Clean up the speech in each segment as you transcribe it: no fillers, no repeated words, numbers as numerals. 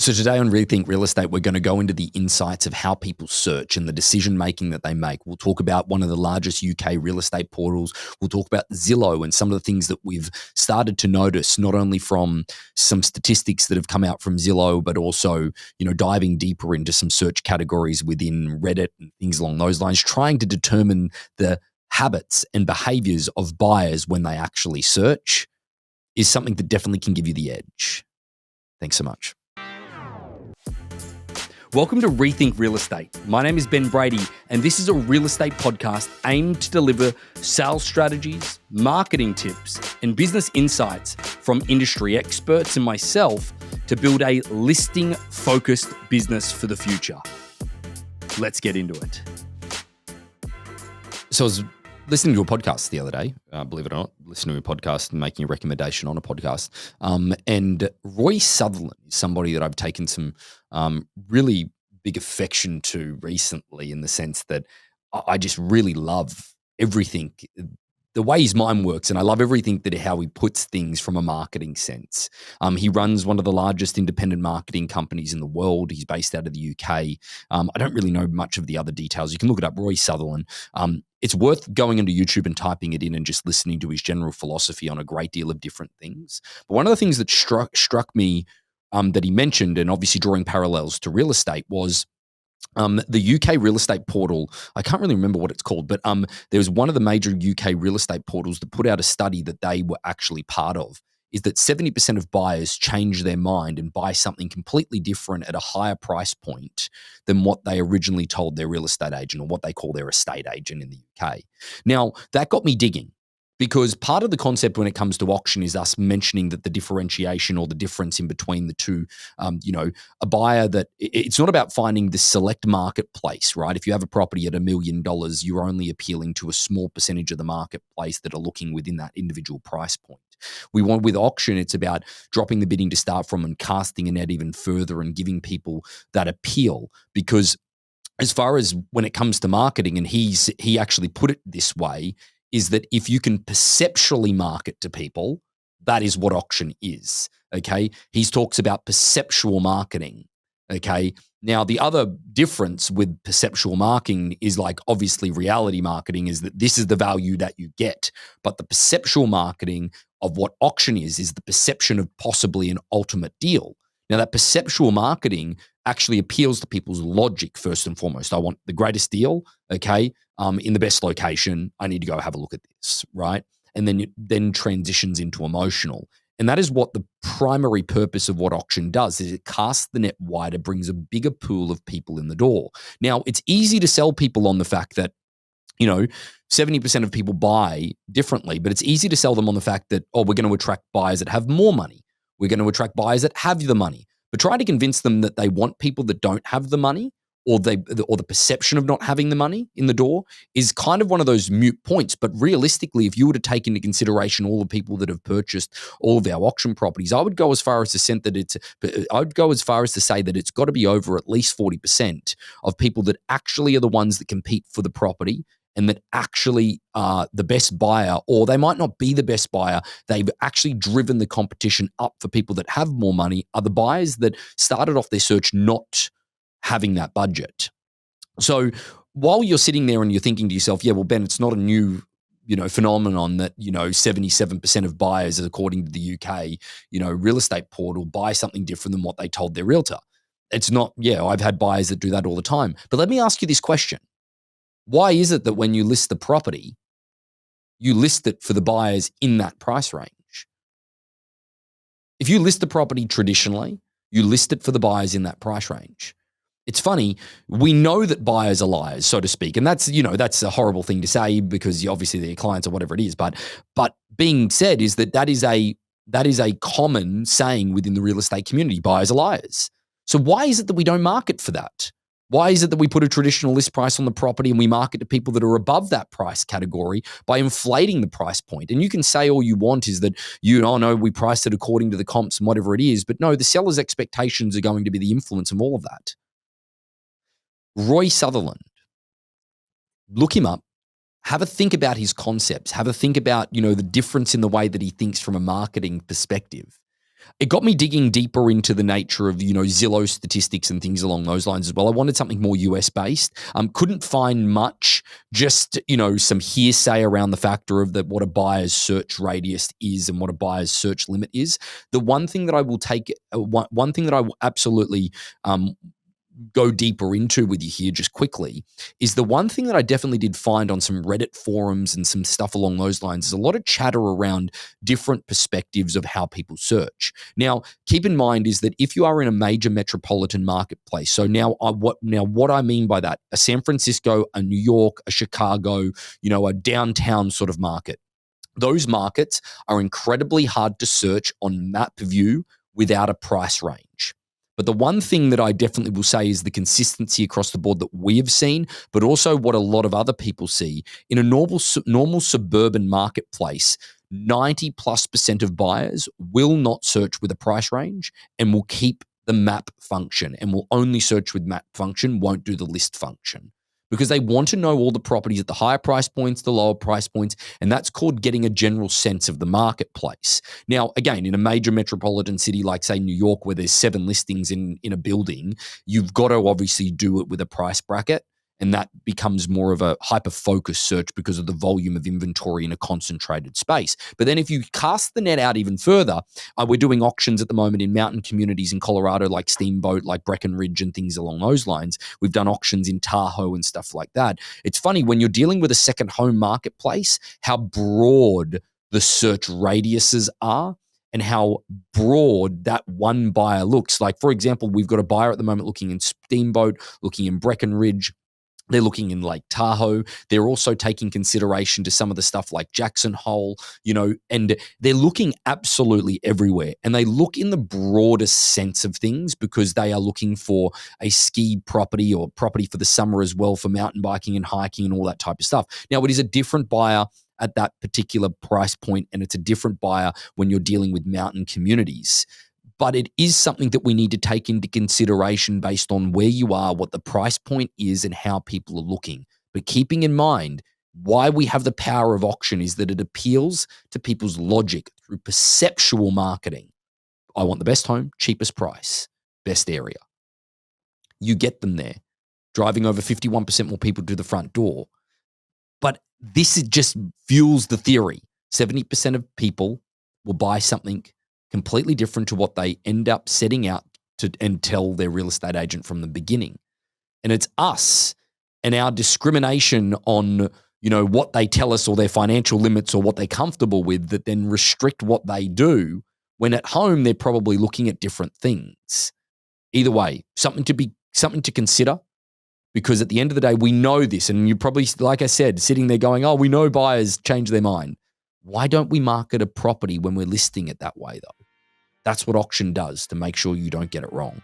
So today on Rethink Real Estate, we're going to go into the insights of how people search and the decision making that they make. We'll talk about one of the largest UK real estate portals. We'll talk about Zillow and some of the things that we've started to notice, not only from some statistics that have come out from Zillow, but also, diving deeper into some search categories within Reddit and things along those lines, trying to determine the habits and behaviors of buyers when they actually search is something that definitely can give you the edge. Thanks so much. Welcome to Rethink Real Estate. My name is Ben Brady, and this is a real estate podcast aimed to deliver sales strategies, marketing tips, and business insights from industry experts and myself to build a listing-focused business for the future. Let's get into it. So I was listening to a podcast the other day, believe it or not, listening to a podcast and making a recommendation on a podcast. And Roy Sutherland is somebody that I've taken some really big affection to recently, in the sense that I just really love everything, the way his mind works, and I love everything that how he puts things from a marketing sense. He runs one of the largest independent marketing companies in the world. He's based out of the UK. I don't really know much of the other details. You can look it up, Roy Sutherland. It's worth going into YouTube and typing it in and just listening to his general philosophy on a great deal of different things. But one of the things that struck me that he mentioned, and obviously drawing parallels to real estate, was the UK real estate portal. I can't really remember what it's called, but there was one of the major UK real estate portals that put out a study that they were actually part of, is that 70% of buyers change their mind and buy something completely different at a higher price point than what they originally told their real estate agent, or what they call their estate agent in the UK. Now, that got me digging, because part of the concept when it comes to auction is us mentioning that the differentiation or the difference in between the two, a buyer that it's not about finding the select marketplace, right? If you have a property at $1 million, you're only appealing to a small percentage of the marketplace that are looking within that individual price point. With auction, it's about dropping the bidding to start from and casting a net even further and giving people that appeal. Because as far as when it comes to marketing, and he actually put it this way, is that if you can perceptually market to people, that is what auction is, okay? He talks about perceptual marketing, okay? Now, the other difference with perceptual marketing is, like, obviously reality marketing is that this is the value that you get. But the perceptual marketing of what auction is the perception of possibly an ultimate deal. Now, that perceptual marketing actually appeals to people's logic first and foremost. I want the greatest deal, okay, in the best location. I need to go have a look at this, right? And then transitions into emotional. And that is what the primary purpose of what auction does, is it casts the net wider, brings a bigger pool of people in the door. Now, it's easy to sell people on the fact that 70% of people buy differently, but it's easy to sell them on the fact that, we're going to attract buyers that have more money. We're going to attract buyers that have the money. But trying to convince them that they want people that don't have the money, or the perception of not having the money in the door, is kind of one of those moot points. But realistically, if you were to take into consideration all the people that have purchased all of our auction properties, I would go as far as to say that it's got to be over at least 40% of people that actually are the ones that compete for the property, and that actually are the best buyer, or they might not be the best buyer. They've actually driven the competition up for people that have more money, are the buyers that started off their search not having that budget. So while you're sitting there and you're thinking to yourself, yeah, well, Ben, it's not a new phenomenon that 77% of buyers, according to the UK real estate portal, buy something different than what they told their realtor. It's not. Yeah, I've had buyers that do that all the time. But let me ask you this question. Why is it that when you list the property, you list it for the buyers in that price range? If you list the property traditionally, you list it for the buyers in that price range. It's funny, we know that buyers are liars, so to speak. And that's a horrible thing to say, because obviously they're clients or whatever it is. But being said is that is a common saying within the real estate community. Buyers are liars. So why is it that we don't market for that? Why is it that we put a traditional list price on the property and we market to people that are above that price category by inflating the price point? And you can say all you want is that, no, we priced it according to the comps and whatever it is. But no, the seller's expectations are going to be the influence of all of that. Roy Sutherland, look him up, have a think about his concepts, have a think about, the difference in the way that he thinks from a marketing perspective. It got me digging deeper into the nature of, Zillow statistics and things along those lines as well. I wanted something more US based. Couldn't find much, just, some hearsay around the factor of what a buyer's search radius is and what a buyer's search limit is. The one thing that I will take, one thing that I will absolutely go deeper into with you here just quickly is the one thing that I definitely did find on some Reddit forums and some stuff along those lines is a lot of chatter around different perspectives of how people search. Now, keep in mind is that if you are in a major metropolitan marketplace, so what I mean by that, a San Francisco, a New York, a Chicago, a downtown sort of market, those markets are incredibly hard to search on map view without a price range. But the one thing that I definitely will say is the consistency across the board that we have seen, but also what a lot of other people see in a normal suburban marketplace. 90+% of buyers will not search with a price range and will keep the map function and will only search with map function, won't do the list function, because they want to know all the properties at the higher price points, the lower price points, and that's called getting a general sense of the marketplace. Now, again, in a major metropolitan city like, say, New York, where there's 7 listings in a building, you've got to obviously do it with a price bracket, and that becomes more of a hyper-focused search because of the volume of inventory in a concentrated space. But then if you cast the net out even further, we're doing auctions at the moment in mountain communities in Colorado like Steamboat, like Breckenridge and things along those lines. We've done auctions in Tahoe and stuff like that. It's funny, when you're dealing with a second home marketplace, how broad the search radiuses are and how broad that one buyer looks. Like, for example, we've got a buyer at the moment looking in Steamboat, looking in Breckenridge. They're looking in Lake Tahoe. They're also taking consideration to some of the stuff like Jackson Hole, and they're looking absolutely everywhere. And they look in the broadest sense of things because they are looking for a ski property or property for the summer as well for mountain biking and hiking and all that type of stuff. Now, it is a different buyer at that particular price point, and it's a different buyer when you're dealing with mountain communities. But it is something that we need to take into consideration based on where you are, what the price point is, and how people are looking. But keeping in mind, why we have the power of auction is that it appeals to people's logic through perceptual marketing. I want the best home, cheapest price, best area. You get them there, driving over 51% more people to the front door. But this just fuels the theory. 70% of people will buy something completely different to what they end up setting out to and tell their real estate agent from the beginning. And it's us and our discrimination on, what they tell us or their financial limits or what they're comfortable with that then restrict what they do, when at home they're probably looking at different things. Either way, something to consider, because at the end of the day, we know this, and you're probably, like I said, sitting there going, oh, we know buyers change their mind. Why don't we market a property when we're listing it that way, though? That's what auction does to make sure you don't get it wrong.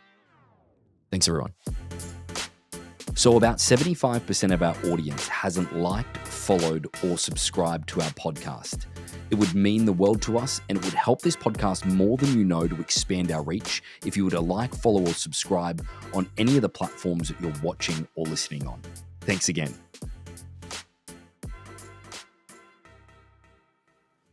Thanks, everyone. So about 75% of our audience hasn't liked, followed, or subscribed to our podcast. It would mean the world to us, and it would help this podcast more than you know to expand our reach if you were to like, follow, or subscribe on any of the platforms that you're watching or listening on. Thanks again.